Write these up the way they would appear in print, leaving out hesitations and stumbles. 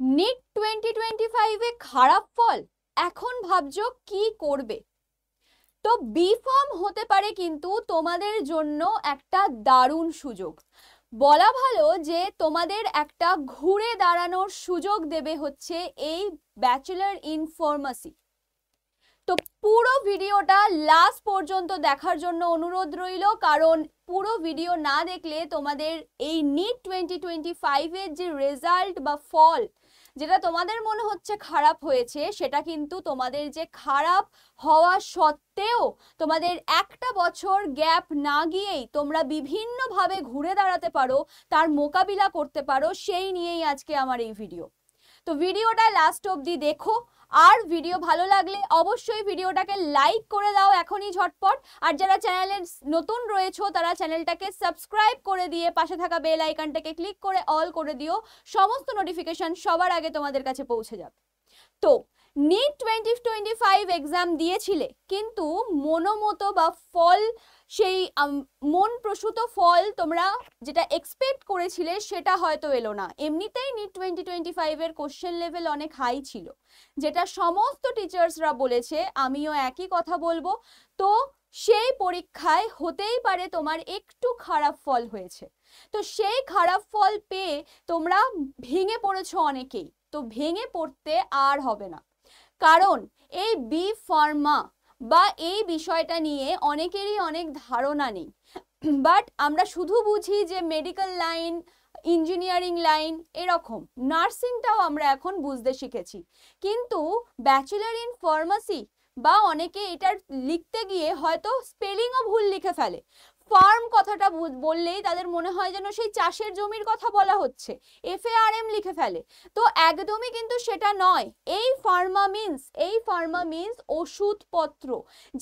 NEET 2025 এ খারাপ ফল, এখন ভাবছো কি করবে? তো বি ফার্ম হতে পারে কিন্তু তোমাদের জন্য একটা দারুণ সুযোগ। বলা ভালো যে তোমাদের একটা ঘুরে দাঁড়ানোর সুযোগ দেবে হচ্ছে এই ব্যাচেলর ইন ফার্মাসি। তো পুরো ভিডিওটা লাস্ট পর্যন্ত দেখার জন্য অনুরোধ রইল, কারণ পুরো ভিডিও না দেখলে তোমাদের এই নিট 2025 এর যে রেজাল্ট বা ফল, যেটা তোমাদের মনে হচ্ছে খারাপ হয়েছে, সেটা কিন্তু তোমাদের যে খারাপ হওয়া সত্ত্বেও তোমাদের একটা বছর গ্যাপ না গিয়েই তোমরা বিভিন্নভাবে ঘুরে দাঁড়াতে পারো, তার মোকাবিলা করতে পারো, সেই নিয়েই আজকে আমার এই ভিডিও। তো ভিডিওটা লাস্ট অবধি দেখো, আর ভিডিও ভালো লাগলে অবশ্যই ভিডিওটাকে লাইক করে দাও এখনই ঝটপট। আর যারা চ্যানেলে নতুন রয়েছো তারা চ্যানেলটাকে সাবস্ক্রাইব করে দিয়ে পাশে থাকা বেল আইকনটাকে ক্লিক করে অল করে দিও, সমস্ত নোটিফিকেশন সবার আগে তোমাদের কাছে পৌঁছে যাবে। তো নিট 2025 এক্সাম দিয়েছিলে, কিন্তু মনোমতো বা ফল, সেই মন প্রসূত ফল তোমরা যেটা এক্সপেক্ট করেছিলে সেটা হয়তো এলো না। এমনিতেই নিট 2025 এর কোশ্চেন লেভেল অনেক হাই ছিল, যেটা সমস্ত টিচার্সরা বলেছে, আমিও একই কথা বলবো। তো সেই পরীক্ষায় হতেই পারে তোমার একটু খারাপ ফল হয়েছে। তো সেই খারাপ ফল পেয়ে তোমরা ভেঙে পড়েছো অনেকেই। তো ভেঙে পড়তে আর হবে না, কারণ এই বি ফার্মা বা এই বিষয়টা নিয়ে অনেকেরই অনেক ধারণা নেই। বাট আমরা শুধু বুঝি যে মেডিকেল লাইন, ইঞ্জিনিয়ারিং লাইন, এরকম নার্সিংটাও আমরা এখন বুঝতে শিখেছি। কিন্তু ব্যাচেলর ইন ফার্মাসি বা অনেকে এটার লিখতে গিয়ে হয়তো স্পেলিংও ভুল লিখে ফেলে। ফার্ম কথাটা বললেই তাদের মনে হয় যেন সেই চাষের জমির কথা বলা হচ্ছে, FARM লিখে ফেলে। তো একদমই কিন্তু সেটা নয়। এই ফার্মা মিন্স ওষুধপত্র।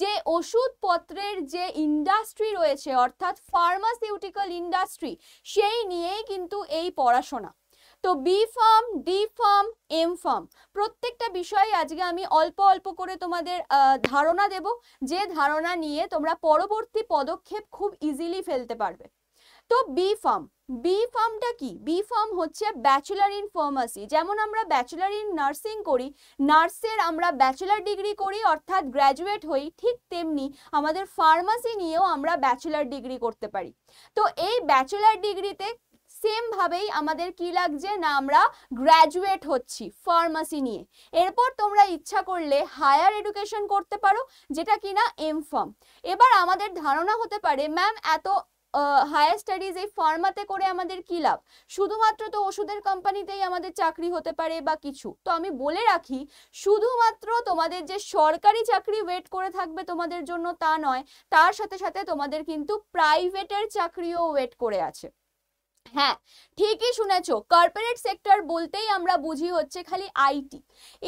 যে ওষুধপত্রের যে ইন্ডাস্ট্রি রয়েছে, অর্থাৎ ফার্মাসিউটিক্যাল ইন্ডাস্ট্রি, সেই নিয়েই কিন্তু এই পড়াশোনা। তো B Pharm, D Pharm, M Pharm, প্রত্যেকটা বিষয়ে আজকে আমি অল্প অল্প করে তোমাদের ধারণা দেব, যে ধারণা নিয়ে তোমরা পরবর্তী পদক্ষেপ খুব ইজিলি ফেলতে পারবে। তো বি ফার্মটা কি? বি ফার্ম হচ্ছে ব্যাচেলর ইন ফার্মাসি। যেমন আমরা ব্যাচেলর ইন নার্সিং করি, নার্সের আমরা ব্যাচেলর ডিগ্রি করি অর্থাৎ গ্র্যাজুয়েট হই, ঠিক তেমনি আমাদের ফার্মাসি নিয়েও আমরা ব্যাচেলর ডিগ্রি করতে পারি। তো এই ব্যাচেলর ডিগ্রিতে সেম ভাবেই আমাদের কি লাগছে না, আমরা গ্র্যাজুয়েট হচ্ছি ফার্মাসি নিয়ে। এরপর তোমরা ইচ্ছা করলে হায়ার এডুকেশন করতে পারো, যেটা কিনা এম ফার্ম। এবার আমাদের ধারণা হতে পারে, ম্যাম এত হায়ার স্টাডিজ এই ফার্মাতে করে আমাদের কি লাভ? শুধুমাত্র তো ওষুধের কোম্পানিতেই আমাদের চাকরি হতে পারে বা কিছু। তো আমি বলে রাখি, শুধুমাত্র তোমাদের যে সরকারি চাকরি ওয়েট করে থাকবে তোমাদের জন্য তা নয়, তার সাথে সাথে তোমাদের কিন্তু প্রাইভেটের চাকরিও ওয়েট করে আছে। হ্যাঁ, ঠিকই শুনেছো, কর্পোরেট সেক্টর বলতেই আমরা বুঝি হচ্ছে খালি আইটি,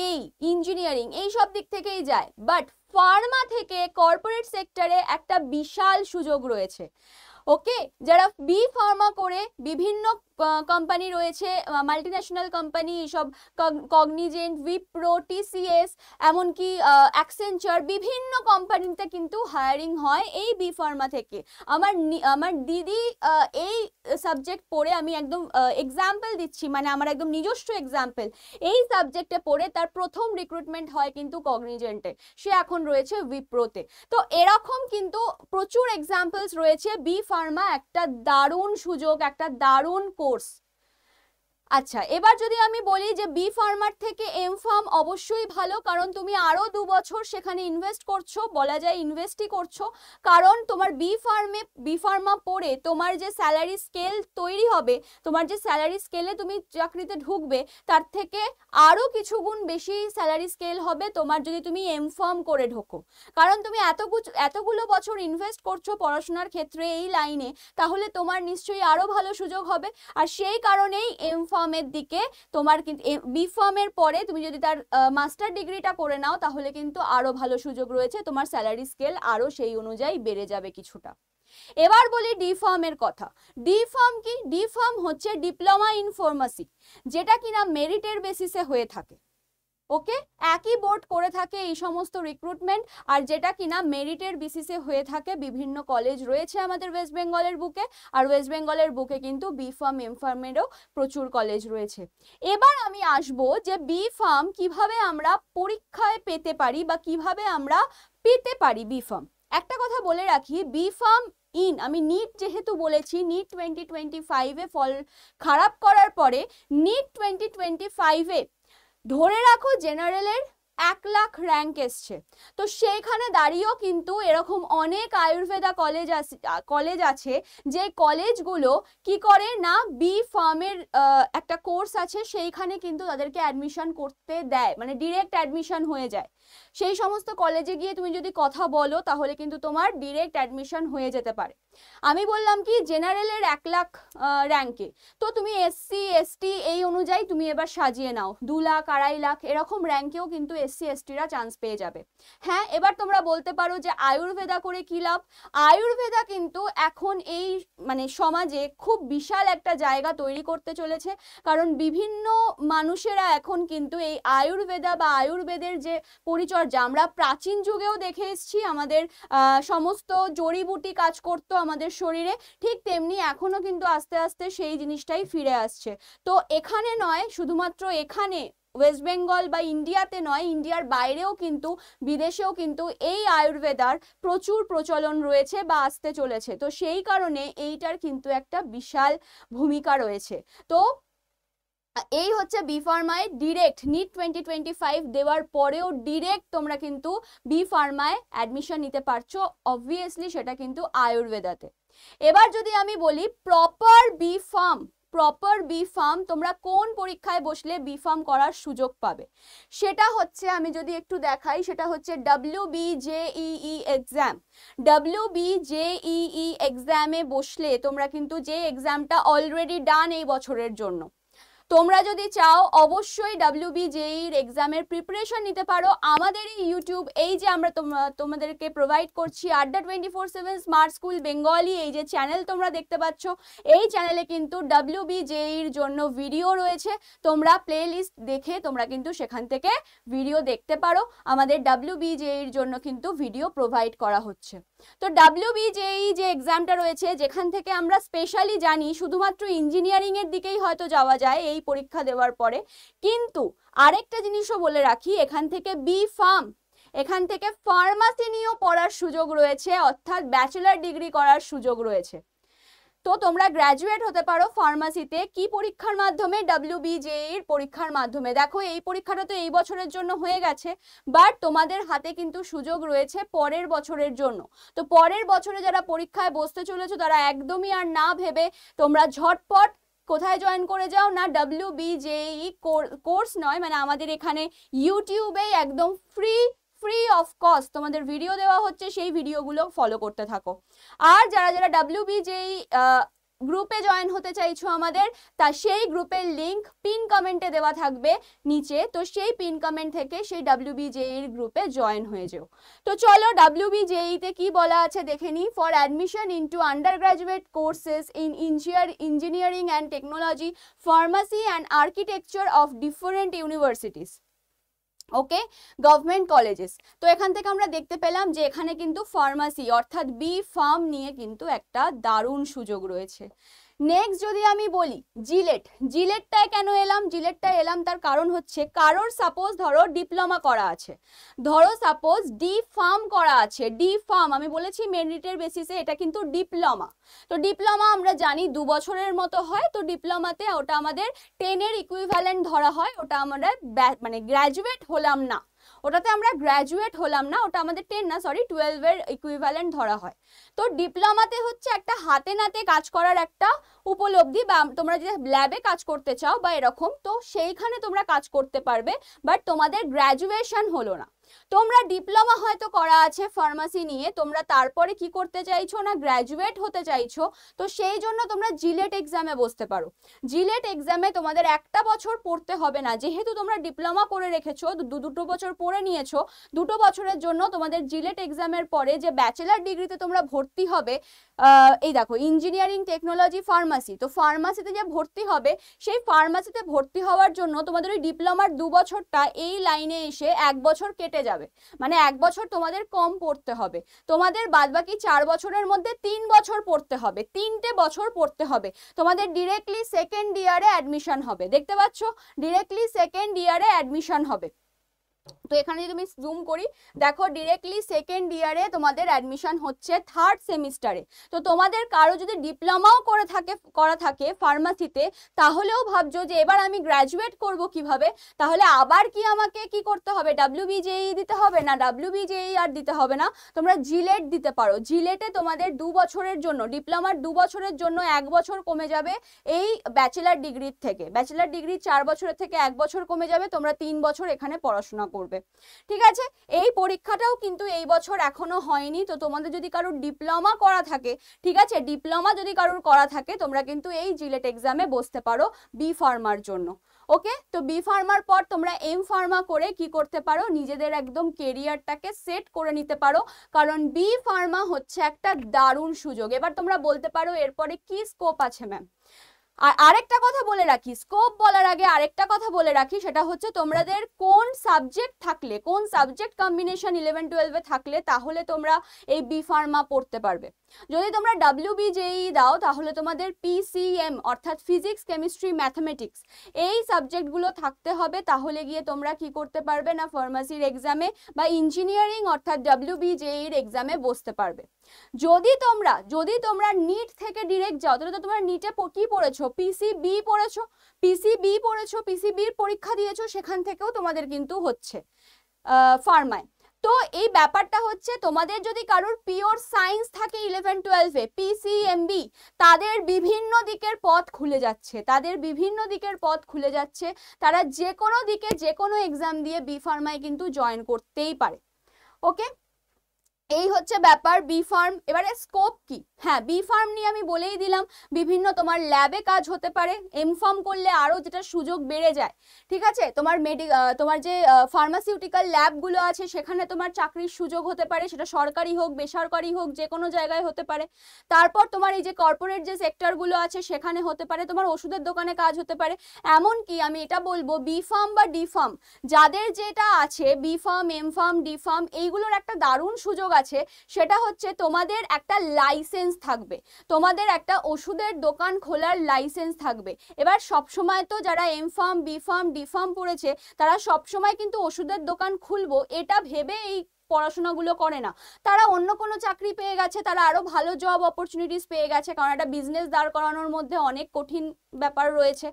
এই ইঞ্জিনিয়ারিং, এই সব দিক থেকেই যায়। বাট ফার্মা থেকে কর্পোরেট সেক্টরে একটা বিশাল সুযোগ রয়েছে। ওকে, যারা বি ফার্মা করে বিভিন্ন কোম্পানি রয়েছে, মাল্টিন্যাশনাল কোম্পানি, সব কগনিজেন্ট, উইপ্রো, TCS, এমনকি অ্যাকসেঞ্চার, বিভিন্ন কোম্পানিতে কিন্তু হায়ারিং হয় এই বি ফার্মা থেকে। আমার দিদি এই সাবজেক্ট পড়ে, আমি একদম এক্সাম্পল দিচ্ছি, মানে আমার একদম নিজস্ব এক্সাম্পল, এই সাবজেক্টে পড়ে তার প্রথম রিক্রুটমেন্ট হয় কিন্তু কগনিজেন্টে, সে এখন রয়েছে উইপ্রোতে। তো এরকম কিন্তু প্রচুর এক্সাম্পলস রয়েছে। বি ফার্মা একটা দারুণ সুযোগ, একটা দারুণ কোর্স। আচ্ছা, এবার যদি আমি বলি যে বি ফার্মার থেকে এম ফার্ম অবশ্যই ভালো, কারণ তুমি আরো 2 বছর সেখানে ইনভেস্ট করছো, বলা যায় ইনভেস্টই করছো। কারণ তোমার বি ফার্মা পড়ে তোমার যে স্যালারি স্কেল তৈরি হবে, তোমার যে স্যালারি স্কেলে তুমি চাকরিতে ঢুকবে, তার থেকে আরো কিছু গুণ বেশি স্যালারি স্কেল হবে তোমার যদি তুমি এম ফার্ম করে ঢোকো। কারণ তুমি এতগুলো বছর ইনভেস্ট করছো পড়াশোনার ক্ষেত্রে এই লাইনে, তাহলে তোমার নিশ্চয়ই আরো ভালো সুযোগ হবে। আর সেই কারণেই এম ফার্মের দিকে তোমার কিন্তু, বি ফার্মের পরে তুমি যদি তার মাস্টার ডিগ্রিটা করে নাও, তাহলে কিন্তু আরো ভালো সুযোগ রয়েছে, তোমার স্যালারি স্কেল আরো সেই অনুযায়ী বেড়ে যাবে কিছুটা। এবার বলি ডি ফার্মের কথা। ডি ফার্ম কি? ডি ফার্ম হচ্ছে ডিপ্লোমা ইন ফার্মাসি, যেটা কিনা মেরিটের বেসিসে হয়ে থাকে। ওকে, একই বোর্ড করে থাকে এই সমস্ত রিক্রুটমেন্ট, আর যেটা কিনা মেরিটের বেসিসে হয়ে থাকে। বিভিন্ন কলেজ রয়েছে আমাদের ওয়েস্ট বেঙ্গলের বুকে, আর ওয়েস্ট বেঙ্গলের বুকে কিন্তু বি ফার্ম এম ফার্মেরও প্রচুর কলেজ রয়েছে। এবার আমি আসবো যে বি ফার্ম কিভাবে আমরা পরীক্ষায় পেতে পারি বা কিভাবে আমরা পেতে পারি বি ফার্ম। একটা কথা বলে রাখি, বি ফার্ম আমি নিট যেহেতু বলেছি, নিট 2025-এ ফল খারাপ করার পরে নিট 2025-এ ধরে রাখো জেনারেলের 1 লাখ র্যাঙ্ক এসছে। তো সেইখানে দাঁড়িয়েও কিন্তু এরকম অনেক আয়ুর্বেদা কলেজ আছে যে কলেজগুলো কি করে না, বি ফার্মের একটা কোর্স আছে, সেইখানে কিন্তু তাদেরকে অ্যাডমিশন করতে দেয়, মানে ডিরেক্ট অ্যাডমিশন হয়ে যায়। সেই সমস্ত কলেজে গিয়ে তুমি যদি কথা বলো তাহলে কিন্তু তোমার ডিরেক্ট অ্যাডমিশন হয়ে যেতে পারে। আমি বললাম কি জেনারেলের 1 লাখ র্যাঙ্কে, তো তুমি এসসি এসটি এই অনুযায়ী তুমি এবার সাজিয়ে নাও, 2 লাখ 2.5 লাখ এরকম র্যাঙ্কেও কিন্তু এসসি এসটিরা চান্স পেয়ে যাবে। হ্যাঁ, এবার তোমরা বলতে পারো যে আয়ুর্বেদা করে কি লাভ। আয়ুর্বেদা কিন্তু এখন এই মানে সমাজে খুব বিশাল একটা জায়গা তৈরি করতে চলেছে, কারণ বিভিন্ন মানুষেরা এখন কিন্তু এই আয়ুর্বেদা বা আয়ুর্বেদের যে পরিচর্যা আমরা প্রাচীন যুগেও দেখে এসেছি, আমাদের সমস্ত জড়িবুটি কাজ করতো আমাদের শরীরে, ঠিক তেমনি এখনো কিন্তু আস্তে আস্তে সেই জিনিসটাই ফিরে আসছে। তো এখানে নয়, শুধুমাত্র এখানে ওয়েস্ট বেঙ্গল বা ইন্ডিয়াতে নয়, ইন্ডিয়ার বাইরেও কিন্তু বিদেশেও কিন্তু এই আয়ুর্বেদার প্রচুর প্রচলন রয়েছে বা আসতে চলেছে। তো সেই কারণে এইটার কিন্তু একটা বিশাল ভূমিকা রয়েছে। তো এই হচ্ছে বি ফার্মায় ডিরেক্ট নিট 2025 দেওয়ার পরেও ডিরেক্ট তোমরা কিন্তু বি ফার্মায় অ্যাডমিশন নিতে পারছো, অবভিয়াসলি সেটা কিন্তু আয়ুর্বেদাতে। এবার যদি আমি বলি প্রপার বি ফার্ম তোমরা কোন পরীক্ষায় বসলে বি ফার্ম করার সুযোগ পাবে, সেটা হচ্ছে আমি যদি একটু দেখাই, সেটা হচ্ছে WBJEE এক্সাম। WBJEE এক্সামে বসলে তোমরা কিন্তু, যে এক্সামটা অলরেডি ডান এই বছরের জন্য, তোমরা যদি চাও অবশ্যই WBJEE এক্সামের প্রিপারেশন নিতে পারো। আমাদের এই ইউটিউব, এই যে আমরা তোমাদেরকে প্রোভাইড করছি আড্ডা 24/7 স্মার্ট স্কুল বেঙ্গলি, এই যে চ্যানেল তোমরা দেখতে পাচ্ছ, এই চ্যানেলে কিন্তু WBJEE জন্য ভিডিও রয়েছে। তোমরা প্লে লিস্ট দেখে তোমরা কিন্তু সেখান থেকে ভিডিও দেখতে পারো। আমাদের WBJEE জন্য কিন্তু ভিডিও প্রোভাইড করা হচ্ছে। তো WBJEE যে এক্সামটা রয়েছে, যেখান থেকে আমরা স্পেশালি জানি শুধুমাত্র ইঞ্জিনিয়ারিং এর দিকেই হয়তো যাওয়া যায় এই পরীক্ষা দেওয়ার পরে, কিন্তু আরেকটা জিনিসও বলে রাখি, এখান থেকে বি ফার্ম, এখান থেকে ফার্মাসি নিয়েও পড়ার সুযোগ রয়েছে, অর্থাৎ ব্যাচেলর ডিগ্রি করার সুযোগ রয়েছে। তো তোমরা গ্র্যাজুয়েট হতে পারো ফার্মাসিতে, কি পরীক্ষার মাধ্যমে, WBJEE পরীক্ষার মাধ্যমে। দেখো এই পরীক্ষাটা তো এই বছরের জন্য হয়ে গেছে, বাট তোমাদের হাতে কিন্তু সুযোগ রয়েছে পরের বছরের জন্য। তো পরের বছরে যারা পরীক্ষায় বসতে চলেছো তারা একদমই আর না ভেবে তোমরা ঝটপট কোথায় জয়েন করে যাও না, WBJEE কোর্স নয়, মানে আমাদের এখানে ইউটিউবে একদম ফ্রি অফ কস্ট তোমাদের ভিডিও দেওয়া হচ্ছে, সেই ভিডিওগুলো ফলো করতে থাকো। আর যারা যারা WBJEE গ্রুপে জয়েন হতে চাইছো আমাদের, তা সেই গ্রুপের লিংক পিন কমেন্টে দেওয়া থাকবে নিচে, তো সেই পিন কমেন্ট থেকে সেই WBJEE গ্রুপে জয়েন হয়ে যাও। তো চলো WBJEE তে কি বলা আছে দেখে নিই। For admission into undergraduate courses in engineering and technology, pharmacy and architecture of different universities, okay, government colleges. তো এখান থেকে আমরা দেখতে পেলাম যে এখানে কিন্তু ফার্মাসি অর্থাৎ বি ফার্ম নিয়ে কিন্তু একটা দারুণ সুযোগ রয়েছে। নেক্সট যদি আমি বলি জিলেটটায় কেন এলাম, জিলেটটায় এলাম তার কারণ হচ্ছে, কারোর সাপোজ ধরো ডিপ্লোমা করা আছে, ধরো সাপোজ ডি ফার্ম করা আছে, ডি ফার্ম আমি বলেছি মেরিটের বেসিসে এটা কিন্তু ডিপ্লোমা। তো ডিপ্লোমা আমরা জানি 2 বছরের মতো হয়, তো ডিপ্লোমাতে ওটা আমাদের 10-এর ইকুইভ্যালেন্ট ধরা হয়, ওটা আমরা মানে গ্র্যাজুয়েট হলাম না, ওটাতে আমরা গ্র্যাজুয়েট হলাম না, ওটা আমাদের 10 না সরি 12-এর ইকুইভ্যালেন্ট ধরা হয়। তো ডিপ্লোমাতে হচ্ছে একটা হাতে নাতে কাজ করার একটা উপলব্ধি, বা তোমরা যদি ল্যাবে কাজ করতে চাও বা এরকম, তো সেইখানে তোমরা কাজ করতে পারবে, বাট তোমাদের গ্র্যাজুয়েশন হলো না। তোমরা ডিপ্লোমা হয়তো করা আছে ফার্মাসি নিয়ে, তোমরা তারপরে কি করতে চাইছো না গ্র্যাজুয়েট হতে চাইছো, তো সেই জন্য তোমরা জিলেট এক্সামে বসতে পারো। জিলেট এক্সামে তোমাদের একটা বছর পড়তে হবে না, যেহেতু তোমরা ডিপ্লোমা করে রেখেছো, দুটো বছর পড়ে নিয়েছো, 2 বছরের জন্য তোমাদের জিলেট এক্সামের পরে যে ব্যাচেলার ডিগ্রিতে তোমরা ভর্তি হবে, এই দেখো ইঞ্জিনিয়ারিং টেকনোলজি ফার্মাসি, তো ফার্মাসিতে যে ভর্তি হবে সেই ফার্মাসিতে ভর্তি হওয়ার জন্য তোমাদের ওই ডিপ্লোমার 2 বছরটা এই লাইনে এসে 1 বছর কেটে যাবে, মানে 1 বছর তোমাদের কম পড়তে হবে। তোমাদের বাদবাকি 4 বছরের মধ্যে 3 বছর পড়তে হবে, 3টে বছর পড়তে হবে। তোমাদের ডিরেক্টলি সেকেন্ড ইয়ারে অ্যাডমিশন হবে, দেখতে পাচ্ছ ডিরেক্টলি সেকেন্ড ইয়ারে অ্যাডমিশন হবে। তো এখানে যদি আমি জুম করি, দেখো ডিরেক্টলি সেকেন্ড ইয়ারে তোমাদের অ্যাডমিশন হচ্ছে 3rd সেমিস্টারে। তো তোমাদের কারো যদি ডিপ্লোমাও করা থাকে ফার্মাসিতে, তাহলেও ভাবছো যে এবার আমি গ্র্যাজুয়েট করব কিভাবে, তাহলে আবার কি আমাকে কি করতে হবে, WBJEE দিতে হবে না, WBJEE আর দিতে হবে না, তোমরা জিলেট দিতে পারো। জিলেটে তোমাদের 2 বছরের জন্য, ডিপ্লোমার 2 বছরের জন্য 1 বছর কমে যাবে এই ব্যাচেলার ডিগ্রির থেকে, ব্যাচেলার ডিগ্রি 4 বছরের থেকে 1 বছর কমে যাবে, তোমরা 3 বছর এখানে পড়াশোনা করবে। ঠিক আছে, এই পরীক্ষাটাও কিন্তু এই বছর এখনো হয়নি। তো তোমাদের যদি কারোর ডিপ্লোমা করা থাকে, ঠিক আছে, ডিপ্লোমা যদি কারোর করা থাকে, তোমরা কিন্তু এই জিলেট এক্সামে বসতে পারো বি ফার্মার জন্য। ওকে, তো বি ফার্মার পর তোমরা এম ফার্মা করে কি করতে পারো, নিজেদের একদম কেরিয়ারটাকে সেট করে নিতে পারো, কারণ বি ফার্মা হচ্ছে একটা দারুণ সুযোগ। এবার তোমরা বলতে পারো এরপরে কি স্কোপ আছে ম্যাম। আর আরেকটা কথা বলে রাখি, স্কোপ বলার আগে আরেকটা কথা বলে রাখি, সেটা হচ্ছে তোমাদের কোন সাবজেক্ট থাকলে, কোন সাবজেক্ট কম্বিনেশন 11-12 এ থাকলে তাহলে তোমরা এই বি ফার্মা পড়তে পারবে। যদি তোমরা WBJEE দাও তাহলে তোমাদের PCM অর্থাৎ ফিজিক্স কেমিস্ট্রি ম্যাথমেটিক্স এই সাবজেক্টগুলো থাকতে হবে, তাহলে গিয়ে তোমরা কি করতে পারবে না ফার্মাসির এক্সামে বা ইঞ্জিনিয়ারিং অর্থাৎ WBJEE এক্সামে বসতে পারবে। যদি তোমরা নিট থেকে ডিরেক্ট যাও, তাহলে তো তোমরা নিটে কি পড়েছো, পিসিবির পরীক্ষা দিয়েছো, সেখান থেকেও তোমাদের কিন্তু হচ্ছে ফার্মায়। তো এই ব্যাপারটা হচ্ছে তোমাদের যদি কারোর পিওর সায়েন্স থাকে 11-12 এ PCMB, তাদের বিভিন্ন দিকের পথ খুলে যাচ্ছে, তারা যে কোনো দিকে যে কোনো এক্সাম দিয়ে বি ফার্মায় কিন্তু জয়েন করতেই পারে। ওকে, এই হচ্ছে ব্যাপার বি ফার্ম। এবারে স্কোপ কি, হ্যাঁ বি ফার্ম নিয়ে আমি বলেই দিলাম, বিভিন্ন তোমার ল্যাবে কাজ হতে পারে, এম ফার্ম করলে আরও যেটা সুযোগ বেড়ে যায়। ঠিক আছে, তোমার যে ফার্মাসিউটিক্যাল ল্যাবগুলো আছে সেখানে তোমার চাকরির সুযোগ হতে পারে, সেটা সরকারি হোক বেসরকারি হোক যে কোনো জায়গায় হতে পারে। তারপর তোমার এই যে কর্পোরেট যে সেক্টরগুলো আছে সেখানে হতে পারে, তোমার ওষুধের দোকানে কাজ হতে পারে। এমনকি আমি এটা বলবো বি ফার্ম বা ডি ফার্ম যাদের যেটা আছে, B Pharm, M Pharm, D Pharm, এইগুলোর একটা দারুণ সুযোগ আছে, সেটা হচ্ছে তোমাদের একটা লাইসেন্স থাকবে, তোমাদের একটা ওষুধের দোকান খোলার লাইসেন্স থাকবে। এবার সবসময় তো যারা M Pharm, B Pharm, D Pharm পড়েছে তারা সবসময় কিন্তু ওষুধের দোকান খুলবো এটা ভেবে এই পড়াশোনাগুলো করে না, তারা অন্য কোনো চাকরি পেয়ে গেছে, তারা আরো ভালো জব অপরচুনিটিস পেয়ে গেছে, কারণ একটা বিজনেস দাঁড় করানোর মধ্যে অনেক কঠিন ব্যাপার রয়েছে।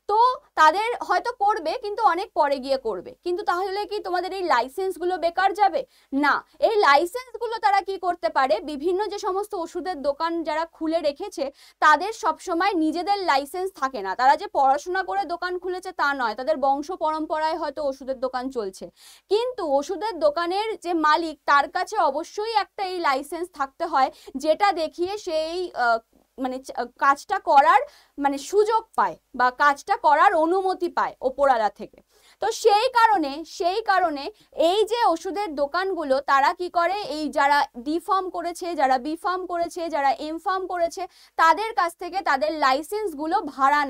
তো তাদের হয়তো করবে কিন্তু অনেক পরে গিয়ে করবে, কিন্তু তাহলে কি তোমাদের এই লাইসেন্সগুলো বেকার যাবে না? এই লাইসেন্সগুলো তারা কি করতে পারে, বিভিন্ন যে সমস্ত ওষুধের দোকান যারা খুলে রেখেছে তাদের সবসময় নিজেদের লাইসেন্স থাকে না, তারা যে পড়াশোনা করে দোকান খুলেছে তা নয়, তাদের বংশ পরম্পরায় হয়তো ওষুধের দোকান চলছে, কিন্তু ওষুধের দোকানের যে মালিক তার কাছে অবশ্যই একটা এই লাইসেন্স থাকতে হয়, যেটা দেখিয়ে সেই মানে কাজটা করার মানে সুযোগ পায় বা কাজটা করার অনুমতি পায় ওপরওয়ালা থেকে। তো সেই কারণে এই যে ওষুধের দোকানগুলো তারা কি করে, এই যারা ডি ফার্ম করেছে, যারা বি ফার্ম করেছে, যারা এম ফার্ম করেছে, তাদের কাছ থেকে তাদের লাইসেন্সগুলো ভাড়া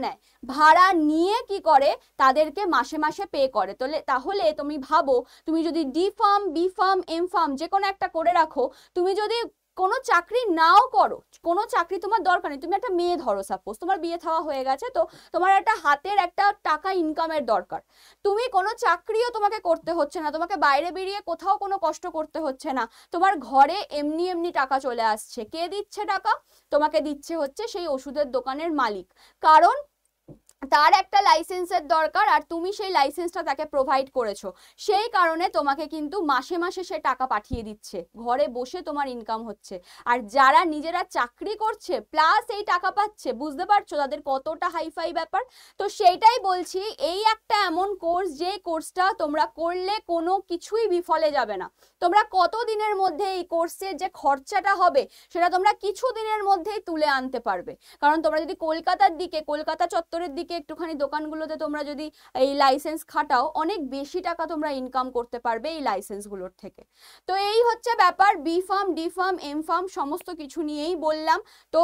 নেয়, ভাড়া নিয়ে কি করে তাদেরকে মাসে মাসে পে করে। তাহলে তুমি ভাবো, তুমি যদি D Pharm, B Pharm, M Pharm যে কোনো একটা করে রাখো, তুমি যদি কোনো চাকরি নাও করো, কোনো চাকরি তোমার দরকার নেই, তুমি একটা মেয়ে ধরো, সাপোজ তোমার বিয়ে থাওয়া হয়ে গেছে, তো তোমার একটা হাতের একটা টাকা ইনকামের দরকার, তুমি কোনো চাকরিও তোমাকে করতে হচ্ছে না, তোমাকে বাইরে বেরিয়ে কোথাও কোনো কষ্ট করতে হচ্ছে না, তোমার ঘরে এমনি এমনি টাকা চলে আসছে। কে দিচ্ছে টাকা? তোমাকে দিচ্ছে হচ্ছে সেই ওষুধের দোকানের মালিক। কারণ তার একটা লাইসেন্সের দরকার, আর তুমি সেই লাইসেন্সটা তাকে প্রোভাইড করেছো, সেই কারণে তোমাকে কিন্তু মাসে মাসে সে টাকা পাঠিয়ে দিচ্ছে, ঘরে বসে তোমার ইনকাম হচ্ছে। আর যারা নিজেরা চাকরি করছে প্লাস এই টাকা পাচ্ছে, বুঝতে পারছো তাদের কতটা হাইফাই ব্যাপার। তো সেইটাই বলছি, এই একটা এমন কোর্স যে কোর্সটা তোমরা করলে কোনো কিছুই বিফলে যাবে না। তোমরা কত দিনের মধ্যে এই কোর্সের যে খরচাটা হবে সেটা তোমরা কিছু দিনের মধ্যেই তুলে আনতে পারবে। কারণ তোমরা যদি কলকাতার দিকে, কলকাতা চত্বরের দিকে একটুখানি দোকানগুলোতে তোমরা যদি এই লাইসেন্স খাটাও, অনেক বেশি টাকা তোমরা ইনকাম করতে পারবে এই লাইসেন্সগুলোর থেকে। তো এই হচ্ছে ব্যাপার, B Pharm, D Pharm, M Pharm সমস্ত কিছু নিয়েই বললাম। তো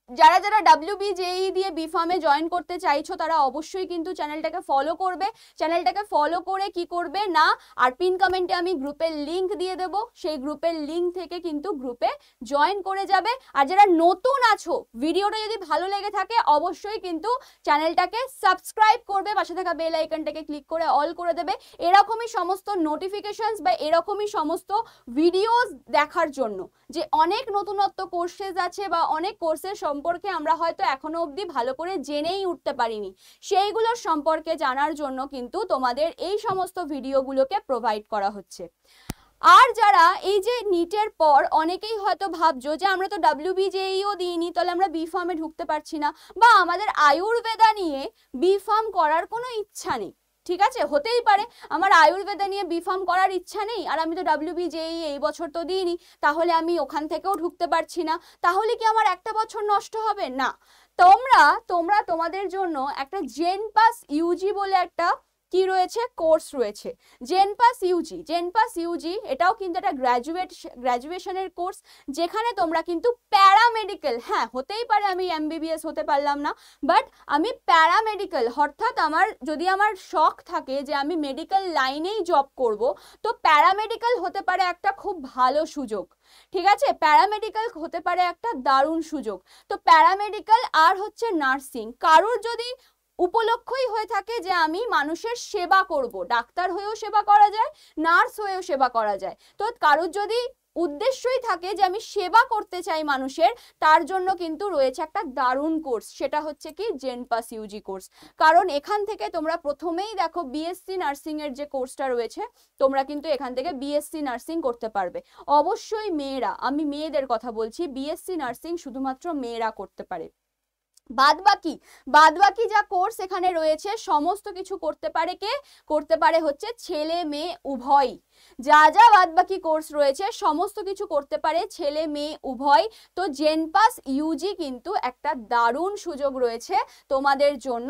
যারা যারা WBJEE দিয়ে বি ফার্মে জয়েন করতে চাইছো তারা অবশ্যই কিন্তু চ্যানেলটাকে ফলো করবে। চ্যানেলটাকে ফলো করে কি করবে না, আর পিন কমেন্টে আমি গ্রুপের লিংক দিয়ে দেবো, সেই গ্রুপের লিংক থেকে কিন্তু গ্রুপে জয়েন করে যাবে। আর যারা নতুন আছো, ভিডিওটা যদি ভালো লেগে থাকে অবশ্যই কিন্তু চ্যানেলটাকে সাবস্ক্রাইব করবে, পাশে থাকা বেল আইকনটাকে ক্লিক করে অল করে দেবে এরকমই সমস্ত নোটিফিকেশনস বা এরকমই সমস্ত ভিডিওস দেখার জন্য। যে অনেক নতুনত্ব কোর্সেস আছে বা অনেক কোর্সের সম্পর্কে আমরা হয়তো এখনো অবধি ভালো করে জেনেই উঠতে পারিনি, সেইগুলোর সম্পর্কে জানার জন্য কিন্তু তোমাদের এই সমস্ত ভিডিওগুলোকে প্রোভাইড করা হচ্ছে। আর যারা এই যে নিটের পর অনেকেই হয়তো ভাবছো যে আমরা তো WBJEE দিইনি, তাহলে আমরা বি ফার্মে ঢুকতে পারছি না, বা আমাদের আয়ুর্বেদা নিয়ে বি ফার্ম করার কোনো ইচ্ছা নেই। ঠিক আছে, হতেই পারে আমার আয়ুর্বেদা নিয়ে বি ফার্ম করার ইচ্ছা নেই, আর আমি তো WBJEE এই বছর তো দিইনি, তাহলে আমি ওখান থেকেও ঢুকতে পারছি না, তাহলে কি আমার একটা বছর নষ্ট হবে? না, তোমরা তোমাদের জন্য একটা জেনপাস ইউজি বলে একটা কি রয়েছে, কোর্স রয়েছে, জেনপাস ইউজি। এটাও কিন্তু একটা গ্র্যাজুয়েশনের কোর্স, যেখানে তোমরা কিন্তু প্যারামেডিক্যাল, হ্যাঁ হতেই পারে আমি MBBS হতে পারলাম না, বাট আমি প্যারামেডিক্যাল, অর্থাৎ যদি আমার শখ থাকে যে আমি মেডিকেল লাইনেই জব করব, তো প্যারামেডিক্যাল হতে পারে একটা খুব ভালো সুযোগ। ঠিক আছে, প্যারামেডিক্যাল হতে পারে একটা দারুণ সুযোগ। তো প্যারামেডিক্যাল আর হচ্ছে নার্সিং, কারোর যদি উপলক্ষই হয়ে থাকে যে আমি মানুষের সেবা করব, ডাক্তার হয়েও সেবা করা যায়, নার্স হয়েও সেবা করা যায়, তো কারোর যদি উদ্দেশ্যই থাকে যে আমি সেবা করতে চাই মানুষের, তার জন্য কিন্তু রয়েছে একটা দারুণ কোর্স, সেটা হচ্ছে কি জেনপাস ইউজি কোর্স। কারণ এখান থেকে তোমরা প্রথমেই দেখো BSc নার্সিং এর যে কোর্সটা রয়েছে, তোমরা কিন্তু এখান থেকে BSc নার্সিং করতে পারবে। অবশ্যই মেয়েরা, আমি মেয়েদের কথা বলছি, BSc নার্সিং শুধুমাত্র মেয়েরা করতে পারে। বাদবাকি যা কোর্স এখানে রয়েছে সমস্ত কিছু করতে পারে কে, করতে পারে হচ্ছে ছেলে মেয়ে উভয়। যা যা বাদবাকি কোর্স রয়েছে সমস্ত কিছু করতে পারে ছেলে মেয়ে উভয়। তো জেনপাস ইউজি কিন্তু একটা দারুণ সুযোগ রয়েছে তোমাদের জন্য,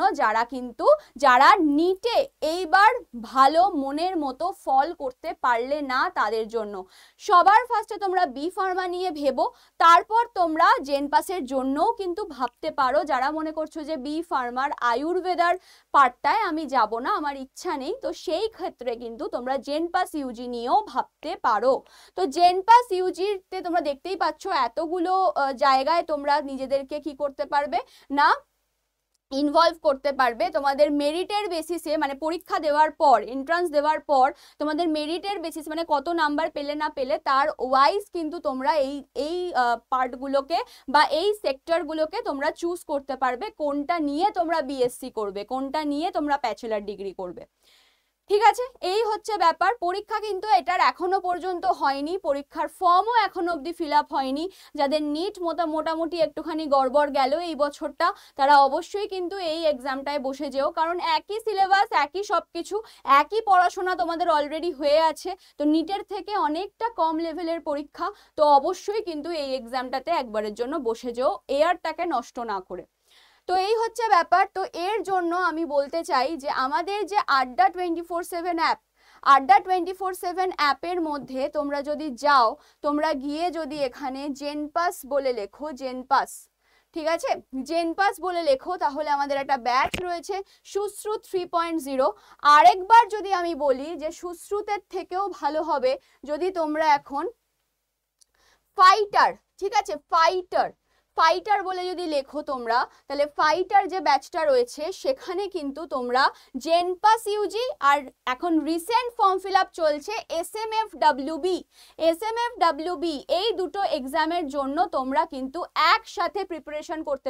যারা নিটে এইবার ভালো মনের মতো ফল করতে পারলে না তাদের জন্য। সবার ফার্স্টে তোমরা বি ফার্মা নিয়ে ভেবো, তারপর তোমরা জেনপাসের জন্যও কিন্তু ভাবতে পারো। যারা মনে করছো যে বি ফার্মার আয়ুর্বেদার পার্টটায় আমি যাব না, আমার ইচ্ছা নেই, তো সেই ক্ষেত্রে কিন্তু তোমরা জেনপাস ইউজি নিয়েও ভাবতে পারো। তো জেনপাস ইউজিতে তোমরা দেখতেই পাচ্ছ এতগুলো জায়গায় তোমরা নিজেদেরকে কি করতে পারবে না, ইনভলভ করতে পারবে। তোমাদের মেরিটের বেসিসে, মানে পরীক্ষা দেওয়ার পর, এন্ট্রান্স দেওয়ার পর তোমাদের মেরিটের বেসিস, মানে কত নাম্বার পেলে না পেলে তার ওয়াইজ কিন্তু তোমরা এই পার্টগুলোকে বা এই সেক্টরগুলোকে তোমরা চুজ করতে পারবে, কোনটা নিয়ে তোমরা BSc করবে, কোনটা নিয়ে তোমরা ব্যাচেলার ডিগ্রি করবে। ঠিক আছে, এই হচ্ছে ব্যাপার। পরীক্ষা কিন্তু এটার এখনো পর্যন্ত হয়নি, পরীক্ষার ফর্মও এখনো অবধি ফিল আপ হয়নি। যাদের নিট মোটামুটি একটুখানি গড়বড় গেল এই বছরটা, তারা অবশ্যই কিন্তু এই এক্সামটায় বসে যেও, কারণ একই সিলেবাস, একই সবকিছু, একই পড়াশোনা তোমাদের অলরেডি হয়ে আছে। তো নিটের থেকে অনেকটা কম লেভেলের পরীক্ষা, তো অবশ্যই কিন্তু এই এক্সামটাতে একবারের জন্য বসে যেও, এয়ারটাকে নষ্ট না করে। তো এই হচ্ছে ব্যাপার। তো এর জন্য আমি বলতে চাই যে আমাদের যে আড্ডা 24/7 অ্যাপ, আড্ডা 24/7 অ্যাপের মধ্যে তোমরা যদি যাও, তোমরা গিয়ে যদি এখানে জেনপাস বলে লেখো, জেনপাস, ঠিক আছে, জেনপাস বলে লেখো, তাহলে আমাদের একটা ব্যাচ রয়েছে সুশ্রুত 3.0। আরেকবার যদি আমি বলি যে সুশ্রুতের থেকেও ভালো হবে যদি তোমরা এখন ফাইটার, ঠিক আছে, ফাইটার বলে যদি লেখো তোমরা, তাহলে ফাইটার যে ব্যাচটা রয়েছে সেখানে কিন্তু তোমরা জেনপাস ইউজি আর এখন রিসেন্ট ফর্ম ফিল আপ চলছে এসএমএফডব্লিউবি এই দুটো এক্সামের জন্য তোমরা কিন্তু একসাথে প্রিপারেশন করতে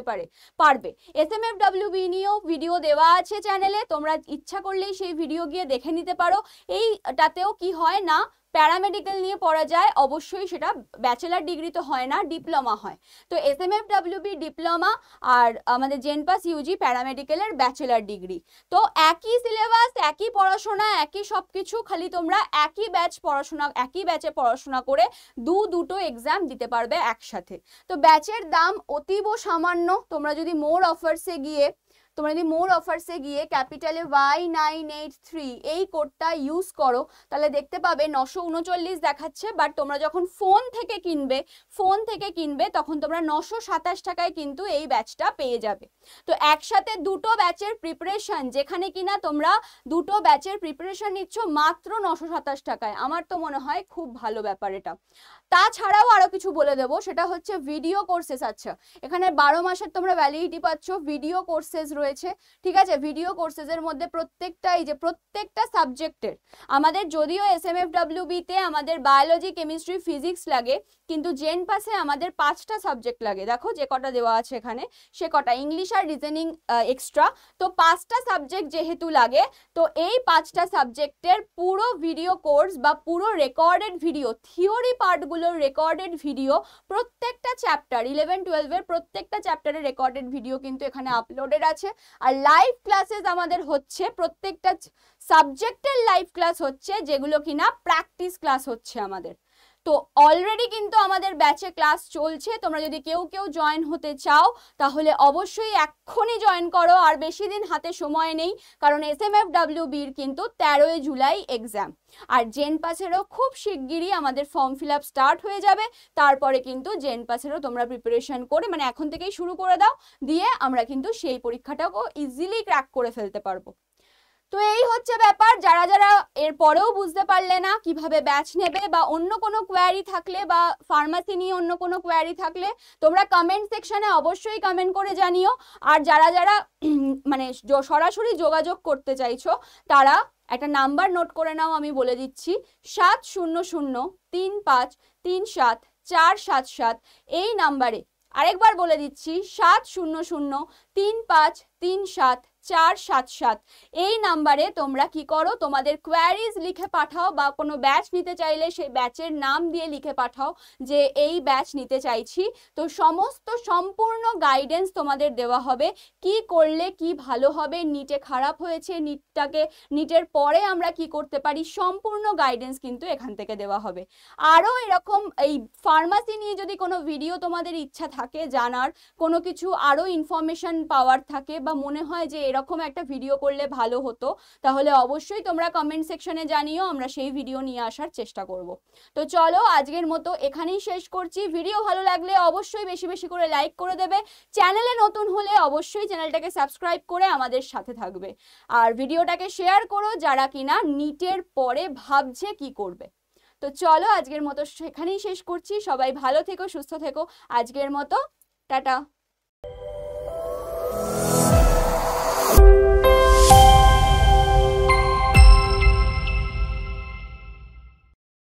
পারবে। এসএমএফডব্লিউবি নিয়েও ভিডিও দেওয়া আছে চ্যানেলে, তোমরা ইচ্ছা করলেই সেই ভিডিও গিয়ে দেখে নিতে পারো। এইটাতেও কি হয় না, প্যারামেডিক্যাল নিয়ে পড়া যায়, অবশ্যই সেটা ব্যাচেলার ডিগ্রি তো হয় না, ডিপ্লোমা হয়। তো এসএমএফডব্লিউবি ডিপ্লোমা আর আমাদের জেনপাস ইউজি প্যারামেডিক্যালের ব্যাচেলার ডিগ্রি। তো একই সিলেবাস, একই পড়াশোনা, একই সব কিছু, খালি তোমরা একই ব্যাচে পড়াশোনা করে দুটো এক্সাম দিতে পারবে একসাথে। তো ব্যাচের দাম অতীব সামান্য। তোমরা যদি মোর অফার্সে গিয়ে ক্যাপিটালে Y983 এই কোডটা ইউজ করো, তাহলে দেখতে পাবে 939 দেখাচ্ছে, বাট তোমরা যখন ফোন থেকে কিনবে তখন তোমরা 927 টাকায় কিন্তু এই ব্যাচটা পেয়ে যাবে। তো একসাথে দুটো ব্যাচের প্রিপারেশন, যেখানে কিনা তোমরা দুটো ব্যাচের প্রিপারেশন নিচ্ছ মাত্র 927 টাকায়, আমার তো মনে হয় খুব ভালো ব্যাপার এটা। তাছাড়াও আরো কিছু বলে দেবো, সেটা হচ্ছে ভিডিও কোর্সেস। আচ্ছা, এখানে 12 মাসের তোমরা ভ্যালিডিটি পাচ্ছ, ভিডিও কোর্সেস রয়েছে, ঠিক আছে। ভিডিও কোর্সেসের মধ্যে প্রত্যেকটা সাবজেক্টের আমাদের, যদিও এসএমএফডব্লিউবিতে আমাদের বায়োলজি, কেমিস্ট্রি, ফিজিক্স লাগে, কিন্তু জেনপাসে আমাদের 5টা সাবজেক্ট লাগে। দেখো যে কটা দেওয়া আছে এখানে, সে কটা, ইংলিশ আর রিজনিং এক্সট্রা। তো 5টা সাবজেক্ট যেহেতু লাগে, তো এই 5টা সাবজেক্টের পুরো ভিডিও কোর্স বা পুরো রেকর্ডেড ভিডিও, থিওরি পার্টগুলোর রেকর্ডেড ভিডিও, প্রত্যেকটা চ্যাপ্টার 11-12 প্রত্যেকটা চ্যাপ্টারের রেকর্ডেড ভিডিও কিন্তু এখানে আপলোডেড আছে। আর লাইভ ক্লাসেস আমাদের হচ্ছে, প্রত্যেকটা সাবজেক্টের লাইভ ক্লাস হচ্ছে, যেগুলো কিনা প্র্যাকটিস ক্লাস হচ্ছে আমাদের। তো অলরেডি কিন্তু আমাদের ব্যাচে ক্লাস চলছে। তোমরা যদি কেউ জয়েন হতে চাও, তাহলে অবশ্যই এক্ষুনি জয়েন করো, আর বেশি দিন হাতে সময় নেই, কারণ এসএমএফডব্লিউবির কিন্তু 13 জুলাই এক্সাম। আর জেনপাসেরও খুব শিগগিরই আমাদের ফর্ম ফিল আপ স্টার্ট হয়ে যাবে। তারপরে কিন্তু জেনপাসেরও তোমরা প্রিপারেশন করে, মানে এখন থেকেই শুরু করে দাও, দিয়ে আমরা কিন্তু সেই পরীক্ষাটাকেও ইজিলি ক্র্যাক করে ফেলতে পারবো। তো এই হচ্ছে ব্যাপার। যারা এর পরেও বুঝতে পারলে না কিভাবে ব্যাচ নেবে, বা অন্য কোনো কোয়ারি থাকলে, বা ফার্মাসি নিয়ে অন্য কোনো কোয়ারি থাকলে, তোমরা কমেন্ট সেকশনে অবশ্যই কমেন্ট করে জানিও। আর যারা মানে সরাসরি যোগাযোগ করতে চাইছো, তারা একটা নাম্বার নোট করে নাও, আমি বলে দিচ্ছি, 70035374477 এই নাম্বারে। আরেকবার বলে দিচ্ছি, 70035374477 এই নাম্বারে তোমরা কি করো, তোমাদের কোয়ারিজ লিখে পাঠাও, বা কোনো ব্যাচ নিতে চাইলে সেই ব্যাচের নাম দিয়ে লিখে পাঠাও যে এই ব্যাচ নিতে চাইছি। তো সম্পূর্ণ গাইডেন্স তোমাদের দেওয়া হবে, কি করলে কি ভালো হবে, নিটে খারাপ হয়েছে, নিটের পরে আমরা কি করতে পারি, সম্পূর্ণ গাইডেন্স কিন্তু এখান থেকে দেওয়া হবে। আরও এরকম এই ফার্মাসি নিয়ে যদি কোনো ভিডিও তোমাদের ইচ্ছা থাকে জানার, কোনো কিছু আরও ইনফরমেশন পাওয়ার থাকে, বা মনে হয় যে এরকম একটা ভিডিও করলে ভালো হতো, তাহলে অবশ্যই তোমরা কমেন্ট সেকশনে জানিও, আমরা সেই ভিডিও নিয়ে আসার চেষ্টা করব। তো চলো আজকের মতো এখানেই শেষ করছি। ভিডিও ভালো লাগলে অবশ্যই বেশি করে লাইক করে দেবে। চ্যানেলে নতুন হলে অবশ্যই চ্যানেলটাকে সাবস্ক্রাইব করে আমাদের সাথে থাকবে, আর ভিডিওটাকে শেয়ার করো যারা কিনা নিটের পরে ভাবছে কি করবে। তো চলো আজকের মতো সেখানেই শেষ করছি। সবাই ভালো থেকো, সুস্থ থেকো। আজকের মতো টাটা।